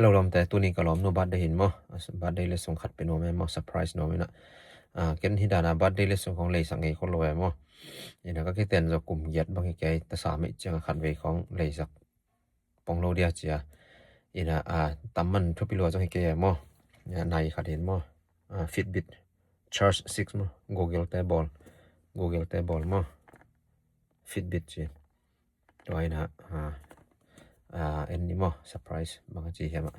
เราลอมแต่ตัวนี้ก็ล้อมโนบัดได้เห็นมั้งบัดได้เลยส่งขัดเป็นโนแม่มั้งเซอร์ไพรส์โนไม่นะเกันที่ดานาบัดได้เลยส่งของเลยสังเกตคนรวยมั้งนี่นะก็แค่เต้นจะกลุ่มยัดบางแกแต่สามไม่จังขัดเวของเลยสักปองโลเดียเจียนี่นะตำมันทุบไปรัวจังแกมั้งเนี่ยนายขัดเห็นมั้งFitbit Charge 6มั้ง Google แต่บอลมั้ง Fitbit จีตัวนี้นะอันนี้มั้งเซอร์ไพรส์บางจีเห็นมั้ง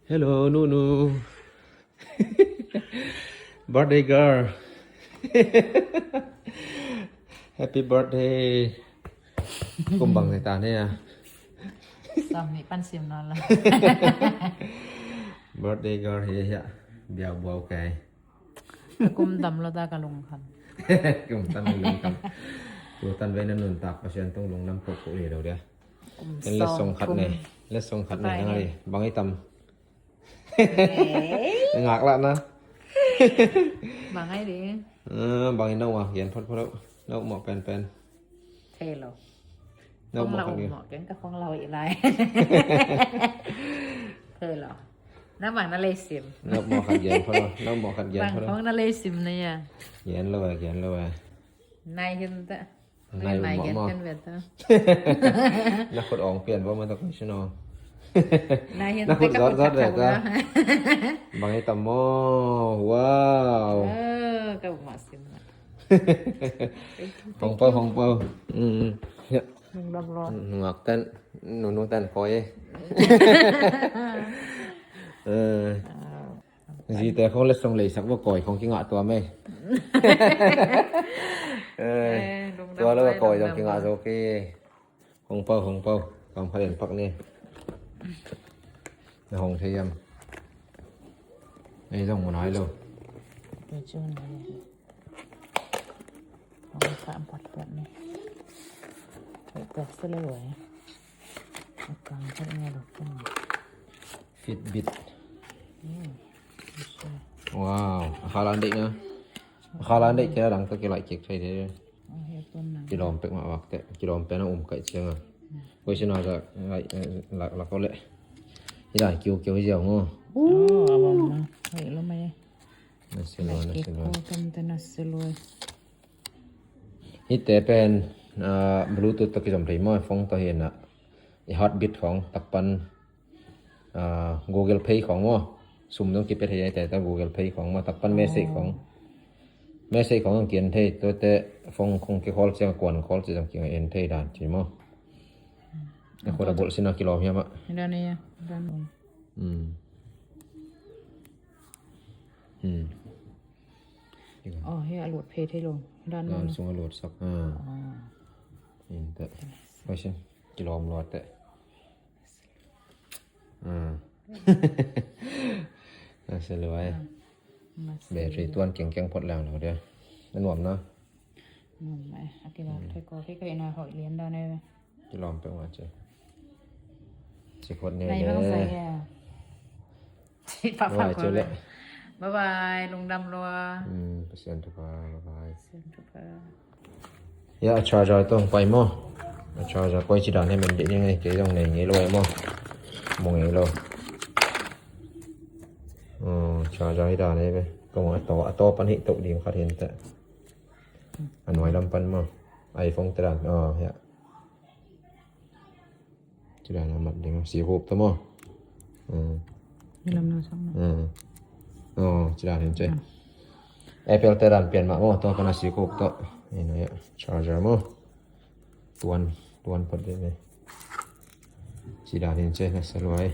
Hello Nunu birthday girl Happy birthday กุมบังในตาเนี่ย ซ้ำนี่ปั้นซิมนอนแล้ว birthday girl เฮียเบียวบัวไก่ กุมดำแล้วตากระลงคัน กุมตันลงกันตัวตันไว้นั่นนุนตักเพราะฉะนั้นต้องลงน้ำปกเลยเดี๋ยวเดี๋ยวเป็นเล็ดทรงขัดเนี่ยเล็ดทรงขัดเนี่ยทั้งเลยบางไอ้ตำงากละนะ บางให้ดิ บางไอ้นกเห็นพอแล้วนกหมอกเป็น เท่เรา นกหมอก เรา กัน เหมาะกันกับของเราอีกไร เท่เราน้ำบางนั่นเลยซิม นกหมอกขัดเย็นพอแล้วนกหมอกขัดเย็น บาง พอแล้ว ของนั่นเลยซิมเนี่ย เย็นเลย นายขึ้นแต่ นาย นาย หมอ กัน หมอ กันเวทเถอะ นักขุดอองเปลี่ยนว่ามันต้องชนอน นายเห็น นักขุด แต่ รอด กับ เลยจ้ะ นะ บางไอ้ตำหม้อว้าว กับหมาซิมนะ ของเปาเนี่ย มึงรับรอง หงอกเต้นหนูเต้นคอยgìแต่เขาเล่นส่งเลยสักว่าก่อยของกิงอ่ะตัวไม่ตัวแล้วก็ก่อยของกิงอ่ะโอเคของเปาความผลิตพักนี่ในห้องเทียมนี่ต้องมาน้อยเลย ไปจูนเลยเอาสามปัดแบบนี้ไปแตกซะเลยเอากลางก็ได้ไงดอกจัง Fitbit wow akala dik na akala dik kaya lang to kilai kik sai de เอาเฮ็ดต้นนั้น kilom pek ma wak te kilom pe na kai chiang a ko sina ga la ko le ida kiu jiao ngo อ๋อเอาบอลมาเฮ้ยรู้ไหม na silo เก็บโคตันเตนัสเลย นี่แต่เป็นbluetooth ตะกี้จำได้มั้ยฟงตัวเห็นน่ะไอ้ heartbeat ของตักปันGoogle Pay ของมั้งซุ่มต้องคิดไปที่ไหนแต่ถ้า Google Pay ของมาตักปันเมสเซจของต้องเขียนเท่ตัวแต่ฟงคงเกี่ยวกับเสียงกวนคอลจะต้องเกี่ยวกับเอ็นเท่ด่านใช่มั้ยแต่คนละบทสินะกิโลเฮียมะ ด้านนี้ด้านบน อ๋อให้อรวดเพจให้ลงด้านบ นอน น สูงอรวดสักนี่แต่ไม่ใช่กิโลมรอดแต่น่าเสียเลยเบรรี่ตัวนเก่งพดแล้วเดี๋ยวนั่นหวมเนาะ ไหมอากิระไทยก็พี่เคยนาหอยเลี้ยนด้านนี้ไหม กิโลมเป็นว่าจะสิพดเนี่ย ใน เด้ ต้องใส่ อ แกที่ปัก ว่า ก่อ เจอน เล แล้ ยว บ๊ายบายลุงดำรัว เปอร์เซ็นต์ทุกบาย เซ็นทุกคน อย่าชาร์จต้องไปมั้งชาร์จไปจีดานให้มันเด็กยังไงเกี่ยวกับไหนเงี้ยเลยมั้งมองเงี้ยเลยชาร์จให้ได้เลยไปก็มองต่อปันหิตกดีมขาดเห็นแต่อันไว้ลำปันมั้งไอโฟนตรันเฮ้ยจีดานน้ำมันดีมั้งสีหูบตัวมั้งนี่ลำน้าช่องจีดานเห็นใจApple ตรันเปลี่ยนมามั้งตัวกันสีหูบตัวนี่นะชาร์จมั้งtuan pun dia ni. Sida ni je nak selalu